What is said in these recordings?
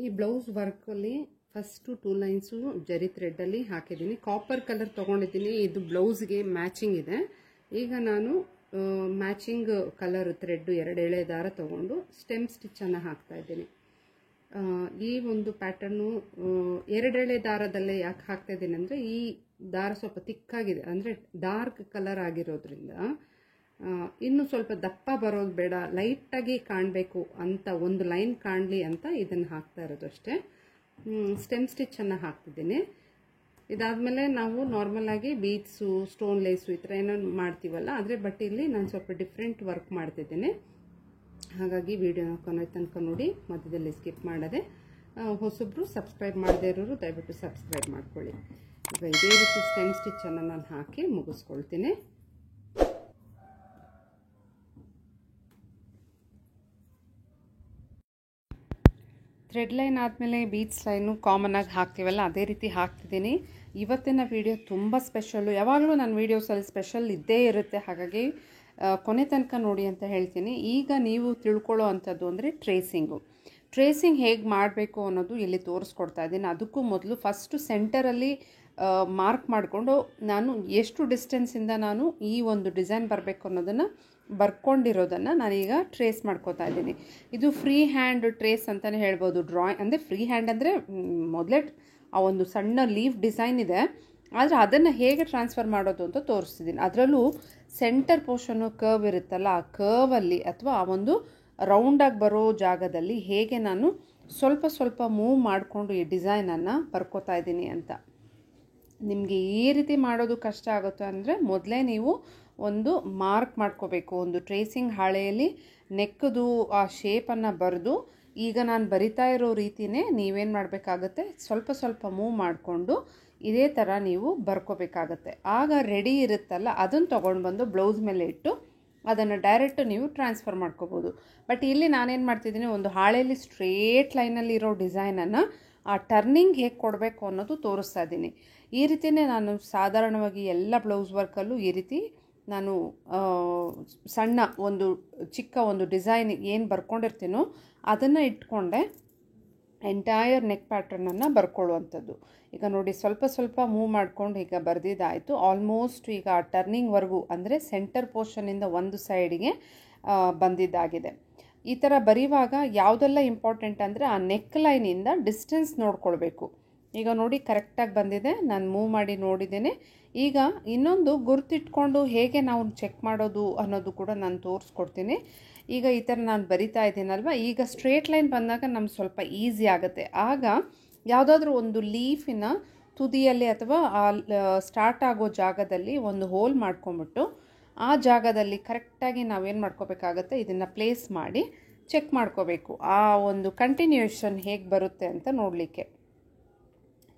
ಈ blouse ವರ್ಕಲ್ಲಿ first 2 lines ಜರಿ ಥ್ರೆಡ್ಡಲ್ಲಿ ಹಾಕಿದ್ದೀನಿ. ಕಾಪರ್ ಕಲರ್ ತೊಗೊಂಡಿದ್ದೀನಿ. ಇದು ಬ್ಲೌಸ್ಗೆ ಮ್ಯಾಚಿಂಗ್ ಇದೆ. ಈಗ ನಾನು ಮ್ಯಾಚಿಂಗ್ ಕಲರ್ ಥ್ರೆಡ್ 2 ಎಳೆ ದಾರ ತೊಗೊಂಡು ಸ್ಟೆಮ್ ಸ್ಟಿಚ್ಚನ್ನು ಹಾಕ್ತಾ ಇದ್ದೀನಿ. ಈ ಒಂದು ಪ್ಯಾಟರ್ನು 2 ಎಳೆ ದಾರದಲ್ಲೇ ಯಾಕೆ ಹಾಕ್ತಾ ಇದ್ದೀನಿ ಅಂದರೆ, ಈ ದಾರ ಸ್ವಲ್ಪ ತಿಕ್ಕಾಗಿದೆ, ಅಂದರೆ ಡಾರ್ಕ್ ಕಲರ್ ಆಗಿರೋದ್ರಿಂದ ಇನ್ನು ಸ್ವಲ್ಪ ದಪ್ಪ ಬರೋದು ಬೇಡ, ಲೈಟಾಗಿ ಕಾಣಬೇಕು ಅಂತ, ಒಂದು ಲೈನ್ ಕಾಣಲಿ ಅಂತ ಇದನ್ನು ಹಾಕ್ತಾ ಇರೋದು ಅಷ್ಟೇ. ಸ್ಟೆಮ್ ಸ್ಟಿಚ್ಚನ್ನು ಹಾಕ್ತಿದ್ದೀನಿ. ಇದಾದಮೇಲೆ ನಾವು ನಾರ್ಮಲ್ ಆಗಿ ಬೀಡ್ಸು, ಸ್ಟೋನ್ ಲೇಸು ಈ ಥರ ಏನೋ ಮಾಡ್ತೀವಲ್ಲ, ಆದರೆ ಬಟ್ ಇಲ್ಲಿ ನಾನು ಸ್ವಲ್ಪ ಡಿಫ್ರೆಂಟ್ ವರ್ಕ್ ಮಾಡ್ತಿದ್ದೀನಿ. ಹಾಗಾಗಿ ವಿಡಿಯೋನ ಕೊನೆ ತನಕ ನೋಡಿ, ಮಧ್ಯದಲ್ಲಿ ಸ್ಕಿಪ್ ಮಾಡದೆ. ಹೊಸಬ್ರು ಸಬ್ಸ್ಕ್ರೈಬ್ ಮಾಡದೇ ಇರೋರು ದಯವಿಟ್ಟು ಸಬ್ಸ್ಕ್ರೈಬ್ ಮಾಡ್ಕೊಳ್ಳಿ. ಈಗ ಇದೇ ರೀತಿ ಸ್ಟೆಮ್ ಸ್ಟಿಚ್ಚನ್ನು ನಾನು ಹಾಕಿ ಮುಗಿಸ್ಕೊಳ್ತೀನಿ. ಥ್ರೆಡ್ ಲೈನ್ ಆದಮೇಲೆ ಬೀಡ್ಸ್ ಲೈನು ಕಾಮನ್ ಆಗಿ ಹಾಕ್ತೀವಲ್ಲ, ಅದೇ ರೀತಿ ಹಾಕ್ತಿದ್ದೀನಿ. ಇವತ್ತಿನ ವಿಡಿಯೋ ತುಂಬ ಸ್ಪೆಷಲ್ಲು. ಯಾವಾಗಲೂ ನನ್ನ ವೀಡಿಯೋಸಲ್ಲಿ ಸ್ಪೆಷಲ್ ಇದ್ದೇ ಇರುತ್ತೆ, ಹಾಗಾಗಿ ಕೊನೆ ತನಕ ನೋಡಿ ಅಂತ ಹೇಳ್ತೀನಿ. ಈಗ ನೀವು ತಿಳ್ಕೊಳ್ಳೋ ಅಂಥದ್ದು ಅಂದರೆ ಟ್ರೇಸಿಂಗ್ ಹೇಗೆ ಮಾಡಬೇಕು ಅನ್ನೋದು ಇಲ್ಲಿ ತೋರಿಸ್ಕೊಡ್ತಾ ಇದ್ದೀನಿ. ಅದಕ್ಕೂ ಮೊದಲು ಫಸ್ಟು ಸೆಂಟರಲ್ಲಿ ಮಾರ್ಕ್ ಮಾಡಿಕೊಂಡು ನಾನು ಎಷ್ಟು ಡಿಸ್ಟೆನ್ಸಿಂದ ನಾನು ಈ ಒಂದು ಡಿಸೈನ್ ಬರಬೇಕು ಅನ್ನೋದನ್ನು ಬರ್ಕೊಂಡಿರೋದನ್ನು ನಾನೀಗ ಟ್ರೇಸ್ ಮಾಡ್ಕೋತಾ ಇದ್ದೀನಿ. ಇದು ಫ್ರೀ ಹ್ಯಾಂಡ್ ಟ್ರೇಸ್ ಅಂತಲೇ ಹೇಳ್ಬೋದು. ಅಂದರೆ ಫ್ರೀ ಹ್ಯಾಂಡ್ ಅಂದರೆ ಮೊದಲೇ ಆ ಒಂದು ಸಣ್ಣ ಲೀಫ್ ಡಿಸೈನ್ ಇದೆ, ಆದರೆ ಅದನ್ನು ಹೇಗೆ ಟ್ರಾನ್ಸ್ಫರ್ ಮಾಡೋದು ಅಂತ ತೋರಿಸ್ತಿದ್ದೀನಿ. ಅದರಲ್ಲೂ ಸೆಂಟರ್ ಪೋರ್ಷನ್ನು ಕರ್ವ್ ಇರುತ್ತಲ್ಲ, ಆ ಕರ್ವಲ್ಲಿ ಅಥವಾ ಆ ಒಂದು ರೌಂಡಾಗಿ ಬರೋ ಜಾಗದಲ್ಲಿ ಹೇಗೆ ನಾನು ಸ್ವಲ್ಪ ಸ್ವಲ್ಪ ಮೂವ್ ಮಾಡಿಕೊಂಡು ಈ ಡಿಸೈನನ್ನು ಬರ್ಕೋತಾ ಇದ್ದೀನಿ ಅಂತ. ನಿಮಗೆ ಈ ರೀತಿ ಮಾಡೋದು ಕಷ್ಟ ಆಗುತ್ತೆ ಅಂದರೆ ಮೊದಲೇ ನೀವು ಒಂದು ಮಾರ್ಕ್ ಮಾಡ್ಕೋಬೇಕು. ಒಂದು ಟ್ರೇಸಿಂಗ್ ಹಾಳೆಯಲ್ಲಿ ನೆಕ್ಕದು ಆ ಶೇಪನ್ನು ಬರೆದು, ಈಗ ನಾನು ಬರಿತಾ ಇರೋ ರೀತಿಯೇ ನೀವೇನು ಮಾಡಬೇಕಾಗತ್ತೆ, ಸ್ವಲ್ಪ ಸ್ವಲ್ಪ ಮೂವ್ ಮಾಡಿಕೊಂಡು ಇದೇ ಥರ ನೀವು ಬರ್ಕೋಬೇಕಾಗತ್ತೆ. ಆಗ ರೆಡಿ ಇರುತ್ತಲ್ಲ, ಅದನ್ನು ತೊಗೊಂಡು ಬಂದು ಬ್ಲೌಸ್ ಮೇಲೆ ಇಟ್ಟು ಅದನ್ನು ಡೈರೆಕ್ಟ್ ನೀವು ಟ್ರಾನ್ಸ್ಫರ್ ಮಾಡ್ಕೋಬೋದು. ಬಟ್ ಇಲ್ಲಿ ನಾನೇನು ಮಾಡ್ತಿದ್ದೀನಿ, ಒಂದು ಹಾಳೆಯಲ್ಲಿ ಸ್ಟ್ರೇಟ್ ಲೈನಲ್ಲಿ ಇರೋ ಡಿಸೈನನ್ನು ಆ ಟರ್ನಿಂಗ್ ಹೇಗೆ ಕೊಡಬೇಕು ಅನ್ನೋದು ತೋರಿಸ್ತಾ ಇದ್ದೀನಿ. ಈ ರೀತಿಯೇ ನಾನು ಸಾಧಾರಣವಾಗಿ ಎಲ್ಲ ಬ್ಲೌಸ್ ವರ್ಕಲ್ಲೂ ಈ ರೀತಿ ನಾನು ಸಣ್ಣ ಒಂದು ಚಿಕ್ಕ ಒಂದು ಡಿಸೈನ್ ಏನು ಬರ್ಕೊಂಡಿರ್ತೀನೋ ಅದನ್ನು ಇಟ್ಕೊಂಡೆ ಎಂಟೈರ್ ನೆಕ್ ಪ್ಯಾಟರ್ನನ್ನು ಬರ್ಕೊಳ್ಳುವಂಥದ್ದು. ಈಗ ನೋಡಿ, ಸ್ವಲ್ಪ ಸ್ವಲ್ಪ ಮೂವ್ ಮಾಡ್ಕೊಂಡು ಈಗ ಬರೆದಿದ್ದಾಯಿತು. ಆಲ್ಮೋಸ್ಟ್ ಈಗ ಟರ್ನಿಂಗ್ವರೆಗೂ ಅಂದರೆ ಸೆಂಟರ್ ಪೋರ್ಷನಿಂದ ಒಂದು ಸೈಡಿಗೆ ಬಂದಿದ್ದಾಗಿದೆ. ಈ ಥರ ಬರೆಯುವಾಗ ಯಾವುದೆಲ್ಲ ಇಂಪಾರ್ಟೆಂಟ್ ಅಂದರೆ ಆ ನೆಕ್ ಲೈನಿಂದ ಡಿಸ್ಟೆನ್ಸ್ ನೋಡ್ಕೊಳ್ಬೇಕು. ಈಗ ನೋಡಿ ಕರೆಕ್ಟಾಗಿ ಬಂದಿದೆ, ನಾನು ಮೂವ್ ಮಾಡಿ ನೋಡಿದ್ದೇನೆ. ಈಗ ಇನ್ನೊಂದು ಗುರ್ತಿಟ್ಕೊಂಡು ಹೇಗೆ ನಾವು ಚೆಕ್ ಮಾಡೋದು ಅನ್ನೋದು ಕೂಡ ನಾನು ತೋರಿಸ್ಕೊಡ್ತೀನಿ. ಈಗ ಈ ಥರ ನಾನು ಬರಿತಾ ಇದ್ದೀನಲ್ವ, ಈಗ ಸ್ಟ್ರೇಟ್ ಲೈನ್ ಬಂದಾಗ ನಮ್ಗೆ ಸ್ವಲ್ಪ ಈಸಿ ಆಗುತ್ತೆ. ಆಗ ಯಾವುದಾದ್ರೂ ಒಂದು ಲೀಫಿನ ತುದಿಯಲ್ಲಿ ಅಥವಾ ಸ್ಟಾರ್ಟ್ ಆಗೋ ಜಾಗದಲ್ಲಿ ಒಂದು ಹೋಲ್ ಮಾಡ್ಕೊಂಬಿಟ್ಟು ಆ ಜಾಗದಲ್ಲಿ ಕರೆಕ್ಟಾಗಿ ನಾವೇನು ಮಾಡ್ಕೋಬೇಕಾಗತ್ತೆ, ಇದನ್ನು ಪ್ಲೇಸ್ ಮಾಡಿ ಚೆಕ್ ಮಾಡ್ಕೋಬೇಕು. ಆ ಒಂದು ಕಂಟಿನ್ಯೂಯೇಷನ್ ಹೇಗೆ ಬರುತ್ತೆ ಅಂತ ನೋಡಲಿಕ್ಕೆ.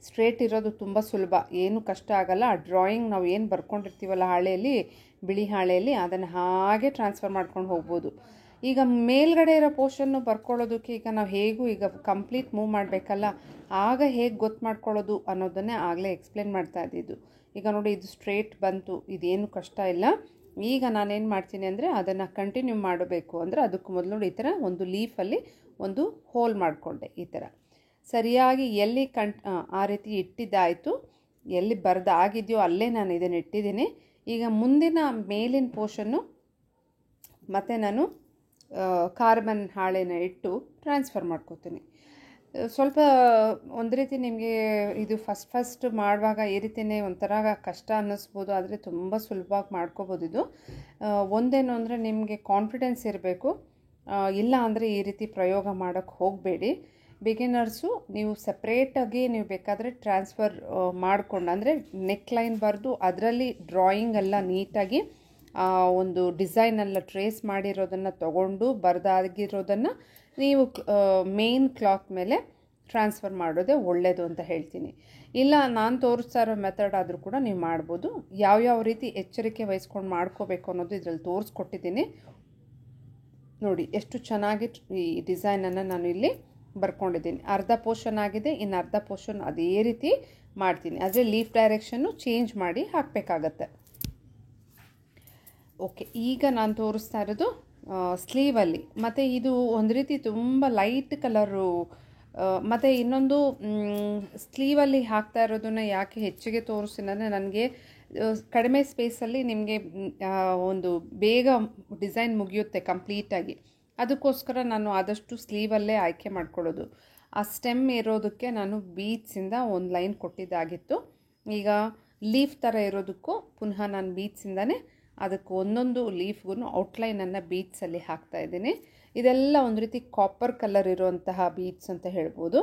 ಸ್ಟ್ರೇಟ್ ಇರೋದು ತುಂಬ ಸುಲಭ, ಏನು ಕಷ್ಟ ಆಗಲ್ಲ. ಆ ಡ್ರಾಯಿಂಗ್ ನಾವು ಏನು ಬರ್ಕೊಂಡಿರ್ತೀವಲ್ಲ ಹಾಳೆಯಲ್ಲಿ, ಬಿಳಿ ಹಾಳೆಯಲ್ಲಿ, ಅದನ್ನು ಹಾಗೆ ಟ್ರಾನ್ಸ್ಫರ್ ಮಾಡ್ಕೊಂಡು ಹೋಗ್ಬೋದು. ಈಗ ಮೇಲ್ಗಡೆ ಇರೋ ಪೋರ್ಷನ್ನು ಬರ್ಕೊಳ್ಳೋದಕ್ಕೆ ಈಗ ನಾವು ಹೇಗೂ ಈಗ ಕಂಪ್ಲೀಟ್ ಮೂವ್ ಮಾಡಬೇಕಲ್ಲ, ಆಗ ಹೇಗೆ ಗೊತ್ತು ಮಾಡ್ಕೊಳ್ಳೋದು ಅನ್ನೋದನ್ನೇ ಆಗಲೇ ಎಕ್ಸ್ಪ್ಲೇನ್ ಮಾಡ್ತಾ ಇದ್ದಿದ್ದು. ಈಗ ನೋಡಿ, ಇದು ಸ್ಟ್ರೇಟ್ ಬಂತು, ಇದೇನು ಕಷ್ಟ ಇಲ್ಲ. ಈಗ ನಾನೇನು ಮಾಡ್ತೀನಿ ಅಂದರೆ ಅದನ್ನು ಕಂಟಿನ್ಯೂ ಮಾಡಬೇಕು ಅಂದರೆ ಅದಕ್ಕೆ ಮೊದಲು ನೋಡಿ ಈ ಥರ ಒಂದು ಲೀಫಲ್ಲಿ ಒಂದು ಹೋಲ್ ಮಾಡಿಕೊಂಡೆ. ಈ ಥರ ಸರಿಯಾಗಿ ಎಲ್ಲಿ ಆ ರೀತಿ ಇಟ್ಟಿದ್ದಾಯಿತು, ಎಲ್ಲಿ ಬರೆದಾಗಿದೆಯೋ ಅಲ್ಲೇ ನಾನು ಇದನ್ನು ಇಟ್ಟಿದ್ದೀನಿ. ಈಗ ಮುಂದಿನ ಮೇಲಿನ ಪೋರ್ಷನ್ನು ಮತ್ತು ನಾನು ಕಾರ್ಬನ್ ಹಾಳೆನ ಇಟ್ಟು ಟ್ರಾನ್ಸ್ಫರ್ ಮಾಡ್ಕೋತೀನಿ. ಸ್ವಲ್ಪ ಒಂದು ರೀತಿ ನಿಮಗೆ ಇದು ಫಸ್ಟ್ ಮಾಡುವಾಗ ಈ ರೀತಿಯೇ ಒಂಥರ ಕಷ್ಟ ಅನ್ನಿಸ್ಬೋದು, ಆದರೆ ತುಂಬ ಸುಲಭವಾಗಿ ಮಾಡ್ಕೋಬೋದು. ಇದು ಒಂದೇನು ಅಂದರೆ ನಿಮಗೆ ಕಾನ್ಫಿಡೆನ್ಸ್ ಇರಬೇಕು. ಇಲ್ಲ ಅಂದರೆ ಈ ರೀತಿ ಪ್ರಯೋಗ ಮಾಡೋಕ್ಕೆ ಹೋಗಬೇಡಿ. ಬಿಗಿನರ್ಸು ನೀವು ಸಪ್ರೇಟಾಗಿ ನೀವು ಬೇಕಾದರೆ ಟ್ರಾನ್ಸ್ಫರ್ ಮಾಡಿಕೊಂಡು, ಅಂದರೆ ನೆಕ್ ಲೈನ್ ಬರೆದು ಅದರಲ್ಲಿ ಡ್ರಾಯಿಂಗ್ ಎಲ್ಲ ನೀಟಾಗಿ ಒಂದು ಡಿಸೈನೆಲ್ಲ ಟ್ರೇಸ್ ಮಾಡಿರೋದನ್ನು ತೊಗೊಂಡು ಬರೆದಾಗಿರೋದನ್ನು ನೀವು ಮೇನ್ ಕ್ಲಾತ್ ಮೇಲೆ ಟ್ರಾನ್ಸ್ಫರ್ ಮಾಡೋದೇ ಒಳ್ಳೆಯದು ಅಂತ ಹೇಳ್ತೀನಿ. ಇಲ್ಲ ನಾನು ತೋರಿಸ್ತಾ ಇರೋ ಮೆಥಡ್ ಆದರೂ ಕೂಡ ನೀವು ಮಾಡ್ಬೋದು. ಯಾವ್ಯಾವ ರೀತಿ ಎಚ್ಚರಿಕೆ ವಹಿಸ್ಕೊಂಡು ಮಾಡ್ಕೋಬೇಕು ಅನ್ನೋದು ಇದರಲ್ಲಿ ತೋರಿಸ್ಕೊಟ್ಟಿದ್ದೀನಿ. ನೋಡಿ ಎಷ್ಟು ಚೆನ್ನಾಗಿ ಈ ಡಿಸೈನನ್ನು ನಾನು ಇಲ್ಲಿ ಬರ್ಕೊಂಡಿದ್ದೀನಿ. ಅರ್ಧ ಪೋರ್ಷನ್ ಆಗಿದೆ, ಇನ್ನು ಅರ್ಧ ಪೋರ್ಷನ್ ಅದೇ ರೀತಿ ಮಾಡ್ತೀನಿ. ಆದರೆ ಲೀಫ್ ಡೈರೆಕ್ಷನ್ನು ಚೇಂಜ್ ಮಾಡಿ ಹಾಕಬೇಕಾಗತ್ತೆ. ಓಕೆ, ಈಗ ನಾನು ತೋರಿಸ್ತಾ ಇರೋದು ಸ್ಲೀವಲ್ಲಿ. ಮತ್ತು ಇದು ಒಂದು ರೀತಿ ತುಂಬ ಲೈಟ್ ಕಲರು ಮತ್ತು ಇನ್ನೊಂದು ಸ್ಲೀವಲ್ಲಿ ಹಾಕ್ತಾ ಇರೋದನ್ನು ಯಾಕೆ ಹೆಚ್ಚಿಗೆ ತೋರಿಸ್ತೀನಿ ಅಂದರೆ ನನಗೆ ಕಡಿಮೆ ಸ್ಪೇಸಲ್ಲಿ ನಿಮಗೆ ಒಂದು ಬೇಗ ಡಿಸೈನ್ ಮುಗಿಯುತ್ತೆ ಕಂಪ್ಲೀಟಾಗಿ. ಅದಕ್ಕೋಸ್ಕರ ನಾನು ಆದಷ್ಟು ಸ್ಲೀವಲ್ಲೇ ಆಯ್ಕೆ ಮಾಡ್ಕೊಳ್ಳೋದು. ಆ ಸ್ಟೆಮ್ ಇರೋದಕ್ಕೆ ನಾನು ಬೀಡ್ಸಿಂದ ಒಂದು ಲೈನ್ ಕೊಟ್ಟಿದ್ದಾಗಿತ್ತು. ಈಗ ಲೀಫ್ ಥರ ಇರೋದಕ್ಕೂ ಪುನಃ ನಾನು ಬೀಡ್ಸಿಂದನೇ ಅದಕ್ಕೆ ಒಂದೊಂದು ಲೀಫ್ಗೂ ಔಟ್ಲೈನನ್ನು ಬೀಡ್ಸಲ್ಲಿ ಹಾಕ್ತಾಯಿದ್ದೀನಿ. ಇದೆಲ್ಲ ಒಂದು ರೀತಿ ಕಾಪರ್ ಕಲರ್ ಇರುವಂತಹ ಬೀಡ್ಸ್ ಅಂತ ಹೇಳ್ಬೋದು.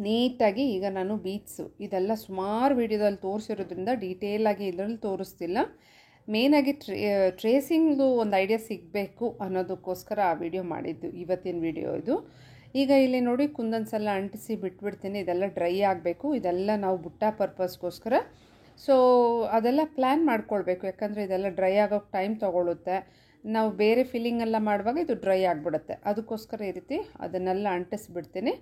ನೀಟಾಗಿ ಈಗ ನಾನು ಬೀಡ್ಸು ಇದೆಲ್ಲ ಸುಮಾರು ವೀಡಿಯೋದಲ್ಲಿ ತೋರಿಸಿರೋದ್ರಿಂದ ಡೀಟೇಲಾಗಿ ಇದರಲ್ಲಿ ತೋರಿಸ್ತಿಲ್ಲ. ಮೇನಾಗಿ ಟ್ರೇಸಿಂಗ್ದು ಒಂದು ಐಡಿಯಾ ಸಿಗಬೇಕು ಅನ್ನೋದಕ್ಕೋಸ್ಕರ ಆ ವಿಡಿಯೋ ಮಾಡಿದ್ದು, ಇವತ್ತಿನ ವಿಡಿಯೋ ಇದು. ಈಗ ಇಲ್ಲಿ ನೋಡಿ ಕುಂದನ್ಸ್ ಎಲ್ಲ ಅಂಟಿಸಿ ಬಿಟ್ಬಿಡ್ತೀನಿ. ಇದೆಲ್ಲ ಡ್ರೈ ಆಗಬೇಕು. ಇದೆಲ್ಲ ನಾವು ಬುಟ್ಟ ಪರ್ಪಸ್ಗೋಸ್ಕರ ಸೊ ಅದೆಲ್ಲ ಪ್ಲ್ಯಾನ್ ಮಾಡ್ಕೊಳ್ಬೇಕು, ಯಾಕಂದರೆ ಇದೆಲ್ಲ ಡ್ರೈ ಆಗೋಕ್ಕೆ ಟೈಮ್ ತೊಗೊಳುತ್ತೆ. ನಾವು ಬೇರೆ ಫಿಲ್ಲಿಂಗ್ ಎಲ್ಲ ಮಾಡುವಾಗ ಇದು ಡ್ರೈ ಆಗಿಬಿಡುತ್ತೆ. ಅದಕ್ಕೋಸ್ಕರ ಈ ರೀತಿ ಅದನ್ನೆಲ್ಲ ಅಂಟಿಸ್ಬಿಡ್ತೀನಿ.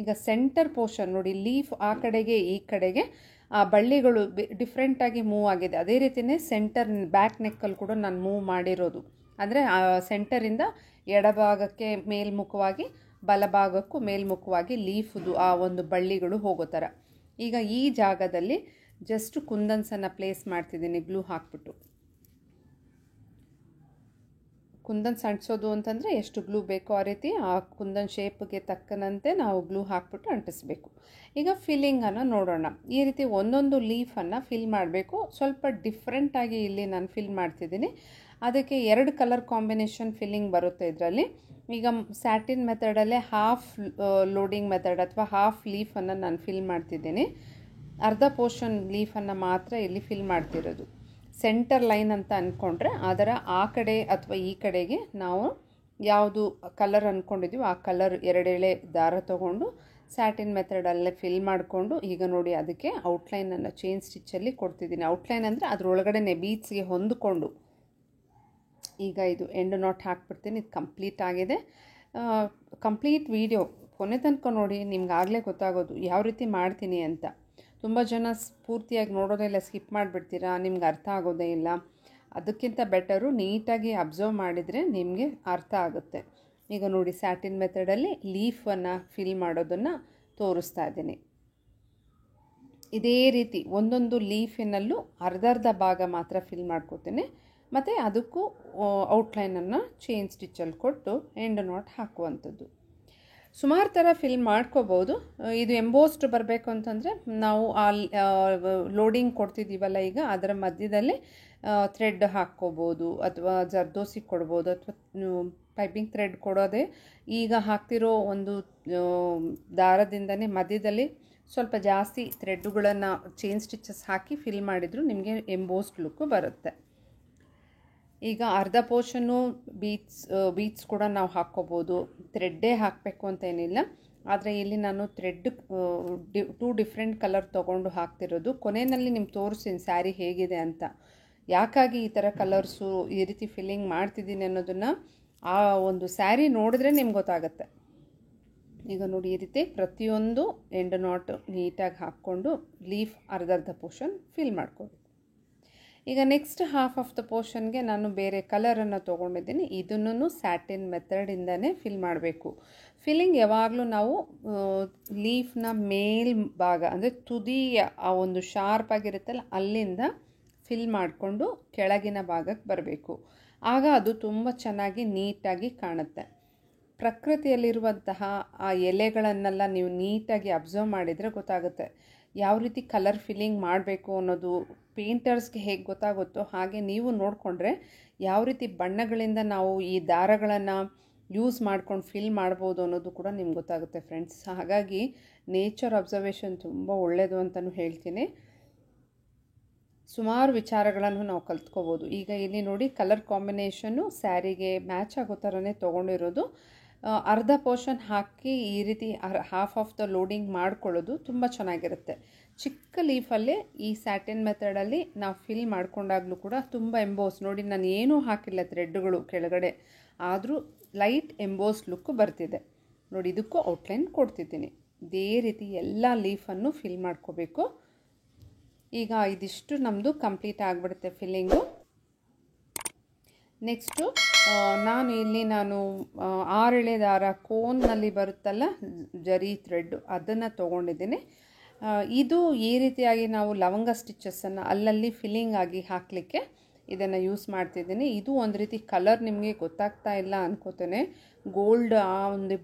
ಈಗ ಸೆಂಟರ್ ಪೋರ್ಷನ್ ನೋಡಿ, ಲೀಫ್ ಆ ಕಡೆಗೆ ಈ ಕಡೆಗೆ ಆ ಬಳ್ಳಿಗಳು ಡಿಫ್ರೆಂಟಾಗಿ ಮೂವ್ ಆಗಿದೆ. ಅದೇ ರೀತಿಯೇ ಸೆಂಟರ್ ಬ್ಯಾಕ್ ನೆಕ್ಕಲ್ಲಿ ಕೂಡ ನಾನು ಮೂವ್ ಮಾಡಿರೋದು. ಅಂದರೆ ಆ ಸೆಂಟರಿಂದ ಎಡಭಾಗಕ್ಕೆ ಮೇಲ್ಮುಖವಾಗಿ, ಬಲಭಾಗಕ್ಕೂ ಮೇಲ್ಮುಖವಾಗಿ ಲೀಫ್ದು ಆ ಒಂದು ಬಳ್ಳಿಗಳು ಹೋಗೋ ಥರ. ಈಗ ಈ ಜಾಗದಲ್ಲಿ ಜಸ್ಟ್ ಕುಂದನ್ಸನ್ನು ಪ್ಲೇಸ್ ಮಾಡ್ತಿದ್ದೀನಿ ಗ್ಲೂ ಹಾಕ್ಬಿಟ್ಟು. ಕುಂದನ್ಸ್ ಅಂಟಿಸೋದು ಅಂತಂದರೆ ಎಷ್ಟು ಗ್ಲೂ ಬೇಕೋ ಆ ರೀತಿ ಆ ಕುಂದನ್ ಶೇಪ್ಗೆ ತಕ್ಕನಂತೆ ನಾವು ಗ್ಲೂ ಹಾಕ್ಬಿಟ್ಟು ಅಂಟಿಸ್ಬೇಕು. ಈಗ ಫಿಲ್ಲಿಂಗನ್ನು ನೋಡೋಣ. ಈ ರೀತಿ ಒಂದೊಂದು ಲೀಫನ್ನು ಫಿಲ್ ಮಾಡಬೇಕು. ಸ್ವಲ್ಪ ಡಿಫ್ರೆಂಟಾಗಿ ಇಲ್ಲಿ ನಾನು ಫಿಲ್ ಮಾಡ್ತಿದ್ದೀನಿ. ಅದಕ್ಕೆ 2 ಕಲರ್ ಕಾಂಬಿನೇಷನ್ ಫಿಲ್ಲಿಂಗ್ ಬರುತ್ತೆ ಇದರಲ್ಲಿ. ಈಗ ಸ್ಯಾಟಿನ್ ಮೆಥಡಲ್ಲೇ ಹಾಫ್ ಲೋಡಿಂಗ್ ಮೆಥಡ್ ಅಥವಾ ಹಾಫ್ ಲೀಫನ್ನು ನಾನು ಫಿಲ್ ಮಾಡ್ತಿದ್ದೀನಿ. ಅರ್ಧ ಪೋರ್ಷನ್ ಲೀಫನ್ನು ಮಾತ್ರ ಇಲ್ಲಿ ಫಿಲ್ ಮಾಡ್ತಿರೋದು. ಸೆಂಟರ್ ಲೈನ್ ಅಂತ ಅಂದ್ಕೊಂಡ್ರೆ ಅದರ ಆ ಕಡೆ ಅಥವಾ ಈ ಕಡೆಗೆ ನಾವು ಯಾವುದು ಕಲರ್ ಅಂದ್ಕೊಂಡಿದ್ದೀವಿ ಆ ಕಲರ್ 2 ಎಳೆ ದಾರ ತೊಗೊಂಡು ಸ್ಯಾಟಿನ್ ಮೆಥಡಲ್ಲೇ ಫಿಲ್ ಮಾಡಿಕೊಂಡು ಈಗ ನೋಡಿ ಅದಕ್ಕೆ ಔಟ್ಲೈನನ್ನು ಚೈನ್ ಸ್ಟಿಚ್ಚಲ್ಲಿ ಕೊಡ್ತಿದ್ದೀನಿ. ಔಟ್ಲೈನ್ ಅಂದರೆ ಅದರೊಳಗಡೆ ಬೀಡ್ಸ್ಗೆ ಹೊಂದಿಕೊಂಡು ಈಗ ಇದು ಎಂಡ್ ನಾಟ್ ಹಾಕ್ಬಿಡ್ತೀನಿ. ಇದು ಕಂಪ್ಲೀಟ್ ಆಗಿದೆ. ಕಂಪ್ಲೀಟ್ ವಿಡಿಯೋ ಕೊನೆ ತನಕ ನೋಡಿ, ನಿಮ್ಗೆ ಆಗಲೇ ಗೊತ್ತಾಗೋದು ಯಾವ ರೀತಿ ಮಾಡ್ತೀನಿ ಅಂತ. ತುಂಬ ಜನ ಪೂರ್ತಿಯಾಗಿ ನೋಡೋದೇ ಇಲ್ಲ, ಸ್ಕಿಪ್ ಮಾಡಿಬಿಡ್ತೀರಾ, ನಿಮ್ಗೆ ಅರ್ಥ ಆಗೋದೇ ಇಲ್ಲ. ಅದಕ್ಕಿಂತ ಬೆಟರು ನೀಟಾಗಿ ಅಬ್ಸರ್ವ್ ಮಾಡಿದರೆ ನಿಮಗೆ ಅರ್ಥ ಆಗುತ್ತೆ. ಈಗ ನೋಡಿ ಸ್ಯಾಟಿನ್ ಮೆಥಡಲ್ಲಿ ಲೀಫನ್ನು ಫಿಲ್ ಮಾಡೋದನ್ನು ತೋರಿಸ್ತಾ ಇದ್ದೀನಿ. ಇದೇ ರೀತಿ ಒಂದೊಂದು ಲೀಫಿನಲ್ಲೂ ಅರ್ಧ ಭಾಗ ಮಾತ್ರ ಫಿಲ್ ಮಾಡ್ಕೋತೀನಿ. ಮತ್ತು ಅದಕ್ಕೂ ಔಟ್ಲೈನನ್ನು ಚೈನ್ ಸ್ಟಿಚ್ಚಲ್ಲಿ ಕೊಟ್ಟು ಎಂಡ್ ನಾಟ್ ಹಾಕುವಂಥದ್ದು. ಸುಮಾರು ಥರ ಫಿಲ್ ಮಾಡ್ಕೋಬೋದು. ಇದು ಎಂಬೋಸ್ಡ್ ಬರಬೇಕು ಅಂತಂದರೆ ನಾವು ಆ ಲೋಡಿಂಗ್ ಕೊಡ್ತಿದ್ದೀವಲ್ಲ ಈಗ ಅದರ ಮಧ್ಯದಲ್ಲಿ ಥ್ರೆಡ್ ಹಾಕ್ಕೋಬೋದು ಅಥವಾ ಜರ್ದೋಸಿ ಕೊಡ್ಬೋದು ಅಥವಾ ಪೈಪಿಂಗ್ ಥ್ರೆಡ್ ಕೊಡೋದೇ. ಈಗ ಹಾಕ್ತಿರೋ ಒಂದು ದಾರದಿಂದನೇ ಮಧ್ಯದಲ್ಲಿ ಸ್ವಲ್ಪ ಜಾಸ್ತಿ ಥ್ರೆಡ್ಡುಗಳನ್ನು ಚೈನ್ ಸ್ಟಿಚಸ್ ಹಾಕಿ ಫಿಲ್ ಮಾಡಿದರೂ ನಿಮಗೆ ಎಂಬೋಸ್ಡ್ ಲುಕ್ಕು ಬರುತ್ತೆ. ಈಗ ಅರ್ಧ ಪೋರ್ಷನ್ನು ಬೀಡ್ಸ್ ಕೂಡ ನಾವು ಹಾಕ್ಕೋಬೋದು. ಥ್ರೆಡ್ಡೇ ಹಾಕಬೇಕು ಅಂತ ಏನಿಲ್ಲ. ಆದರೆ ಇಲ್ಲಿ ನಾನು ಥ್ರೆಡ್ 2 ಡಿಫ್ರೆಂಟ್ ಕಲರ್ ತೊಗೊಂಡು ಹಾಕ್ತಿರೋದು. ಕೊನೆಯಲ್ಲಿ ನಿಮ್ಗೆ ತೋರಿಸ್ತೀನಿ ಸ್ಯಾರಿ ಹೇಗಿದೆ ಅಂತ. ಯಾಕಾಗಿ ಈ ಥರ ಕಲರ್ಸು ಈ ರೀತಿ ಫಿಲ್ಲಿಂಗ್ ಮಾಡ್ತಿದ್ದೀನಿ ಅನ್ನೋದನ್ನು ಆ ಒಂದು ಸ್ಯಾರಿ ನೋಡಿದ್ರೆ ನಿಮ್ಗೆ ಗೊತ್ತಾಗುತ್ತೆ. ಈಗ ನೋಡಿ ಈ ರೀತಿ ಪ್ರತಿಯೊಂದು ಎಂಡ್ ನಾಟ್ ನೀಟಾಗಿ ಹಾಕ್ಕೊಂಡು ಲೀಫ್ ಅರ್ಧ ಪೋರ್ಷನ್ ಫಿಲ್ ಮಾಡ್ಕೋಬೇಕು. ಈಗ ನೆಕ್ಸ್ಟ್ ಹಾಫ್ ಆಫ್ ದ ಪೋರ್ಷನ್ಗೆ ನಾನು ಬೇರೆ ಕಲರನ್ನು ತೊಗೊಂಡಿದ್ದೀನಿ. ಇದನ್ನು ಸ್ಯಾಟಿನ್ ಮೆಥಡಿಂದನೇ ಫಿಲ್ ಮಾಡಬೇಕು. ಫಿಲ್ಲಿಂಗ್ ಯಾವಾಗಲೂ ನಾವು ಲೀಫ್ನ ಭಾಗ ಅಂದರೆ ತುದಿಯ ಆ ಒಂದು ಶಾರ್ಪ್ ಆಗಿರುತ್ತಲ್ಲ ಅಲ್ಲಿಂದ ಫಿಲ್ ಮಾಡಿಕೊಂಡು ಕೆಳಗಿನ ಭಾಗಕ್ಕೆ ಬರಬೇಕು. ಆಗ ಅದು ತುಂಬ ಚೆನ್ನಾಗಿ ನೀಟಾಗಿ ಕಾಣುತ್ತೆ. ಪ್ರಕೃತಿಯಲ್ಲಿರುವಂತಹ ಆ ಎಲೆಗಳನ್ನೆಲ್ಲ ನೀವು ನೀಟಾಗಿ ಅಬ್ಸರ್ವ್ ಮಾಡಿದರೆ ಗೊತ್ತಾಗುತ್ತೆ ಯಾವ ರೀತಿ ಕಲರ್ ಫಿಲ್ಲಿಂಗ್ ಮಾಡಬೇಕು ಅನ್ನೋದು. ಪೇಂಟರ್ಸ್ಗೆ ಹೇಗೆ ಗೊತ್ತಾಗುತ್ತೋ ಹಾಗೆ ನೀವು ನೋಡಿಕೊಂಡ್ರೆ ಯಾವ ರೀತಿ ಬಣ್ಣಗಳಿಂದ ನಾವು ಈ ದಾರಗಳನ್ನು ಯೂಸ್ ಮಾಡ್ಕೊಂಡು ಫಿಲ್ ಮಾಡ್ಬೋದು ಅನ್ನೋದು ಕೂಡ ನಿಮ್ಗೆ ಗೊತ್ತಾಗುತ್ತೆ ಫ್ರೆಂಡ್ಸ್. ಹಾಗಾಗಿ ನೇಚರ್ ಅಬ್ಸರ್ವೇಷನ್ ತುಂಬ ಒಳ್ಳೆಯದು ಅಂತಲೂ ಹೇಳ್ತೀನಿ. ಸುಮಾರು ವಿಚಾರಗಳನ್ನು ನಾವು ಕಲ್ತ್ಕೋಬೋದು. ಈಗ ಇಲ್ಲಿ ನೋಡಿ ಕಲರ್ ಕಾಂಬಿನೇಷನ್ನು ಸ್ಯಾರಿಗೆ ಮ್ಯಾಚ್ ಆಗೋ ಥರನೇ ತೊಗೊಂಡಿರೋದು. ಅರ್ಧ ಪೋರ್ಷನ್ ಹಾಕಿ ಈ ರೀತಿ ಹಾಫ್ ಆಫ್ ದ ಲೋಡಿಂಗ್ ಮಾಡ್ಕೊಳ್ಳೋದು ತುಂಬ ಚೆನ್ನಾಗಿರುತ್ತೆ. ಚಿಕ್ಕ ಲೀಫಲ್ಲೇ ಈ ಸ್ಯಾಟಿನ್ ಮೆಥಡಲ್ಲಿ ನಾವು ಫಿಲ್ ಮಾಡ್ಕೊಂಡಾಗಲೂ ಕೂಡ ತುಂಬ ಎಂಬೋಸ್ ನೋಡಿ, ನಾನು ಏನೂ ಹಾಕಿಲ್ಲ ಥ್ರೆಡ್ಗಳು ಕೆಳಗಡೆ, ಆದರೂ ಲೈಟ್ ಎಂಬೋಸ್ ಲುಕ್ ಬರ್ತಿದೆ ನೋಡಿ. ಇದಕ್ಕೂ ಔಟ್ಲೈನ್ ಕೊಡ್ತಿದ್ದೀನಿ. ಇದೇ ರೀತಿ ಎಲ್ಲ ಲೀಫನ್ನು ಫಿಲ್ ಮಾಡ್ಕೋಬೇಕು. ಈಗ ಇದಿಷ್ಟು ನಮ್ಮದು ಕಂಪ್ಲೀಟ್ ಆಗಿಬಿಡುತ್ತೆ ಫಿಲ್ಲಿಂಗು. ನೆಕ್ಸ್ಟು ನಾನು 6 ಎಳೆ ದಾರ ಕೋನ್ನಲ್ಲಿ ಬರುತ್ತಲ್ಲ ಜರಿ ಥ್ರೆಡ್ಡು, ಅದನ್ನು ತೊಗೊಂಡಿದ್ದೀನಿ. ಇದು ಈ ರೀತಿಯಾಗಿ ನಾವು ಲವಂಗ ಸ್ಟಿಚಸ್ಸನ್ನು ಅಲ್ಲಲ್ಲಿ ಫಿಲ್ಲಿಂಗ್ ಆಗಿ ಹಾಕಲಿಕ್ಕೆ ಇದನ್ನು ಯೂಸ್ ಮಾಡ್ತಿದ್ದೀನಿ. ಇದು ಒಂದು ರೀತಿ ಕಲರ್ ನಿಮಗೆ ಗೊತ್ತಾಗ್ತಾ ಇಲ್ಲ ಅನ್ಕೋತೇನೆ. ಗೋಲ್ಡ್ ಆ ಒಂದು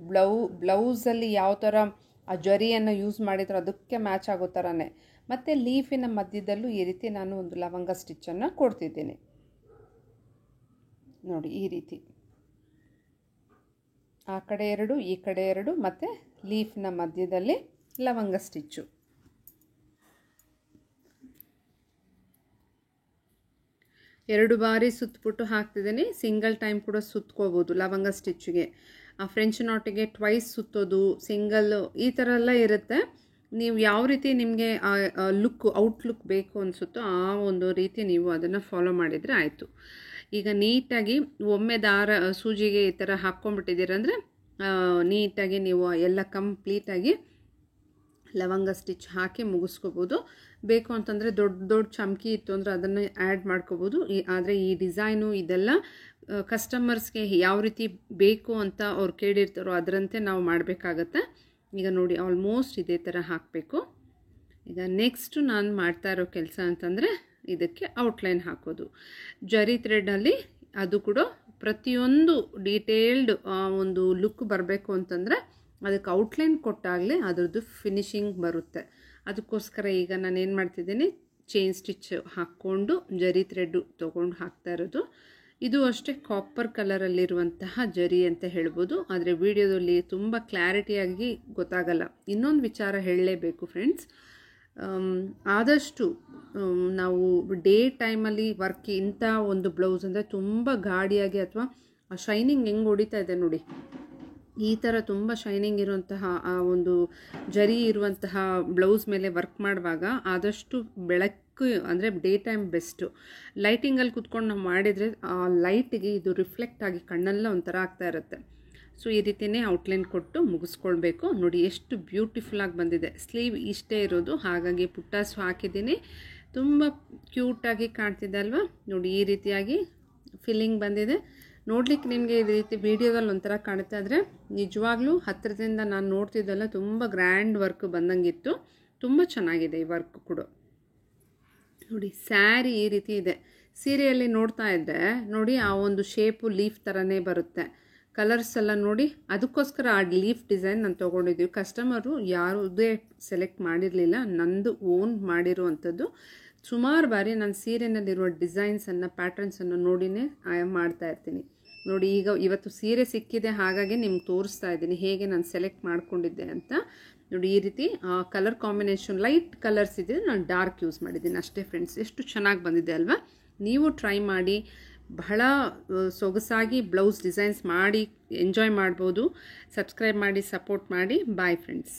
ಬ್ಲೌಸಲ್ಲಿ ಯಾವ ಥರ ಆ ಜರಿಯನ್ನು ಯೂಸ್ ಮಾಡಿದ್ರು ಅದಕ್ಕೆ ಮ್ಯಾಚ್ ಆಗೋ ಥರನೇ. ಮತ್ತು ಲೀಫಿನ ಮಧ್ಯದಲ್ಲೂ ಈ ರೀತಿ ನಾನು ಒಂದು ಲವಂಗ ಸ್ಟಿಚ್ಚನ್ನು ಕೊಡ್ತಿದ್ದೀನಿ ನೋಡಿ. ಈ ರೀತಿ ಆ ಕಡೆ 2 ಈ ಕಡೆ 2 ಮತ್ತು ಲೀಫ್ನ ಮಧ್ಯದಲ್ಲಿ ಲವಂಗ ಸ್ಟಿಚ್ಚು. ಎರಡು ಬಾರಿ ಸುತ್ತಬಿಟ್ಟು ಹಾಕ್ತಿದ್ದೀನಿ. ಸಿಂಗಲ್ ಟೈಮ್ ಕೂಡ ಸುತ್ಕೋಬೋದು ಲವಂಗ ಸ್ಟಿಚ್ಗೆ. ಆ ಫ್ರೆಂಚ್ ನಾಟಿಗೆ ಟ್ವೈಸ್ ಸುತ್ತೋದು, ಸಿಂಗಲ್, ಈ ಥರ ಎಲ್ಲ ಇರುತ್ತೆ. ನೀವು ಯಾವ ರೀತಿ ನಿಮಗೆ ಔಟ್ಲುಕ್ ಬೇಕು ಅನಿಸುತ್ತೋ ಆ ಒಂದು ರೀತಿ ನೀವು ಅದನ್ನು ಫಾಲೋ ಮಾಡಿದರೆ ಆಯಿತು. ಈಗ ನೀಟಾಗಿ ಒಮ್ಮೆ ಸೂಜಿಗೆ ಈ ಥರ ಹಾಕ್ಕೊಂಡ್ಬಿಟ್ಟಿದ್ದೀರಂದರೆ ನೀಟಾಗಿ ನೀವು ಎಲ್ಲ ಕಂಪ್ಲೀಟಾಗಿ ಲವಂಗ ಸ್ಟಿಚ್ ಹಾಕಿ ಮುಗಿಸ್ಕೋಬೋದು. ಬೇಕು ಅಂತಂದರೆ ದೊಡ್ಡ ಚಮಕಿ ಇತ್ತು ಅಂದರೆ ಅದನ್ನು ಆ್ಯಡ್ ಮಾಡ್ಕೋಬೋದು. ಆದರೆ ಈ ಡಿಸೈನು ಇದೆಲ್ಲ ಕಸ್ಟಮರ್ಸ್ಗೆ ಯಾವ ರೀತಿ ಬೇಕು ಅಂತ ಅವ್ರು ಕೇಳಿರ್ತಾರೋ ಅದರಂತೆ ನಾವು ಮಾಡಬೇಕಾಗತ್ತೆ. ಈಗ ನೋಡಿ ಆಲ್ಮೋಸ್ಟ್ ಇದೇ ಥರ ಹಾಕಬೇಕು. ಈಗ ನೆಕ್ಸ್ಟು ನಾನು ಮಾಡ್ತಾ ಇರೋ ಕೆಲಸ ಅಂತಂದರೆ ಇದಕ್ಕೆ ಔಟ್ಲೈನ್ ಹಾಕೋದು. ಜರಿ ಥ್ರೆಡಲ್ಲಿ ಅದು ಕೂಡ ಪ್ರತಿಯೊಂದು ಡೀಟೇಲ್ಡ್ ಒಂದು ಲುಕ್ ಬರಬೇಕು ಅಂತಂದರೆ ಅದಕ್ಕೆ ಔಟ್ಲೈನ್ ಕೊಟ್ಟಾಗಲೇ ಅದರದ್ದು ಫಿನಿಶಿಂಗ್ ಬರುತ್ತೆ. ಅದಕ್ಕೋಸ್ಕರ ಈಗ ನಾನು ಏನು ಮಾಡ್ತಿದ್ದೀನಿ, ಚೈನ್ ಸ್ಟಿಚ್ ಹಾಕ್ಕೊಂಡು ಜರಿ ಥ್ರೆಡ್ಡು ತೊಗೊಂಡು ಹಾಕ್ತಾ ಇರೋದು. ಇದು ಅಷ್ಟೇ ಕಾಪರ್ ಕಲರಲ್ಲಿರುವಂತಹ ಜರಿ ಅಂತ ಹೇಳ್ಬೋದು. ಆದರೆ ವಿಡಿಯೋದಲ್ಲಿ ತುಂಬ ಕ್ಲಾರಿಟಿಯಾಗಿ ಗೊತ್ತಾಗಲ್ಲ. ಇನ್ನೊಂದು ವಿಚಾರ ಹೇಳಲೇಬೇಕು ಫ್ರೆಂಡ್ಸ್, ಆದಷ್ಟು ನಾವು ಡೇ ಟೈಮಲ್ಲಿ ವರ್ಕ್ ಇಂಥ ಒಂದು ಬ್ಲೌಸ್ ಅಂದರೆ ತುಂಬ ಗಾಡಿಯಾಗಿ ಅಥವಾ ಶೈನಿಂಗ್ ಹೆಂಗೆ ಹೊಡಿತಾ ಇದೆ ನೋಡಿ, ಈ ಥರ ತುಂಬ ಶೈನಿಂಗ್ ಇರುವಂತಹ ಆ ಒಂದು ಜರಿ ಇರುವಂತಹ ಬ್ಲೌಸ್ ಮೇಲೆ ವರ್ಕ್ ಮಾಡುವಾಗ ಆದಷ್ಟು ಬೆಳಕು ಅಂದರೆ ಡೇ ಟೈಮ್ ಬೆಸ್ಟು. ಲೈಟಿಂಗಲ್ಲಿ ಕುತ್ಕೊಂಡು ನಾವು ಮಾಡಿದರೆ ಆ ಲೈಟಿಗೆ ಇದು ರಿಫ್ಲೆಕ್ಟ್ ಆಗಿ ಕಣ್ಣೆಲ್ಲ ಒಂಥರ ಆಗ್ತಾ ಇರುತ್ತೆ. ಸೊ ಈ ರೀತಿಯೇ ಔಟ್ಲೈನ್ ಕೊಟ್ಟು ಮುಗಿಸ್ಕೊಳ್ಬೇಕು. ನೋಡಿ ಎಷ್ಟು ಬ್ಯೂಟಿಫುಲ್ಲಾಗಿ ಬಂದಿದೆ. ಸ್ಲೀವ್ ಇಷ್ಟೇ ಇರೋದು, ಹಾಗಾಗಿ ಪುಟ್ಟಾಸು ಹಾಕಿದ್ದೀನಿ. ತುಂಬ ಕ್ಯೂಟಾಗಿ ಕಾಣ್ತಿದೆ ಅಲ್ವಾ ನೋಡಿ. ಈ ರೀತಿಯಾಗಿ ಫಿಲ್ಲಿಂಗ್ ಬಂದಿದೆ. ನೋಡ್ಲಿಕ್ಕೆ ನಿಮಗೆ ಈ ರೀತಿ ವಿಡಿಯೋದಲ್ಲಿ ಒಂಥರ ಕಾಣುತ್ತೆ, ಆದರೆ ನಿಜವಾಗ್ಲೂ ಹತ್ತಿರದಿಂದ ನಾನು ನೋಡ್ತಿದ್ದೆಲ್ಲ ತುಂಬ ಗ್ರ್ಯಾಂಡ್ ವರ್ಕ್ ಬಂದಂಗಿತ್ತು. ತುಂಬ ಚೆನ್ನಾಗಿದೆ ಈ ವರ್ಕ್ ಕೂಡ ನೋಡಿ. ಸ್ಯಾರಿ ಈ ರೀತಿ ಇದೆ. ಸೀರೆಯಲ್ಲಿ ನೋಡ್ತಾ ಇದ್ದರೆ ನೋಡಿ ಆ ಒಂದು ಶೇಪು ಲೀಫ್ ಥರನೇ ಬರುತ್ತೆ. ಕಲರ್ಸ್ ಎಲ್ಲ ನೋಡಿ, ಅದಕ್ಕೋಸ್ಕರ ಆ ಲೀಫ್ ಡಿಸೈನ್ ನಾನು ತೊಗೊಂಡಿದ್ದೀವಿ. ಕಸ್ಟಮರು ಯಾವುದೇ ಸೆಲೆಕ್ಟ್ ಮಾಡಿರಲಿಲ್ಲ, ನಂದು ಓನ್ ಮಾಡಿರುವಂಥದ್ದು. ಸುಮಾರು ಬಾರಿ ನಾನು ಸೀರೆನಲ್ಲಿರುವ ಡಿಸೈನ್ಸನ್ನು ಪ್ಯಾಟರ್ನ್ಸನ್ನು ನೋಡಿನೇ ಮಾಡ್ತಾ ಇರ್ತೀನಿ ನೋಡಿ. ಇವತ್ತು ಸೀರೆ ಸಿಕ್ಕಿದೆ, ಹಾಗಾಗಿ ನಿಮ್ಗೆ ತೋರಿಸ್ತಾ ಇದ್ದೀನಿ ಹೇಗೆ ನಾನು ಸೆಲೆಕ್ಟ್ ಮಾಡ್ಕೊಂಡಿದ್ದೆ ಅಂತ ನೋಡಿ. ಈ ರೀತಿ ಕಲರ್ ಕಾಂಬಿನೇಷನ್ ಲೈಟ್ ಕಲರ್ಸ್ ಇದೆ, ನಾನು ಡಾರ್ಕ್ ಯೂಸ್ ಮಾಡಿದ್ದೀನಿ ಅಷ್ಟೇ ಫ್ರೆಂಡ್ಸ್. ಎಷ್ಟು ಚೆನ್ನಾಗಿ ಬಂದಿದೆ ಅಲ್ವಾ. ನೀವು ಟ್ರೈ ಮಾಡಿ, ಬಹಳ ಸೊಗಸಾಗಿ ಬ್ಲೌಸ್ ಡಿಸೈನ್ಸ್ ಮಾಡಿ ಎಂಜಾಯ್ ಮಾಡ್ಬೋದು. ಸಬ್ಸ್ಕ್ರೈಬ್ ಮಾಡಿ, ಸಪೋರ್ಟ್ ಮಾಡಿ. Bye friends.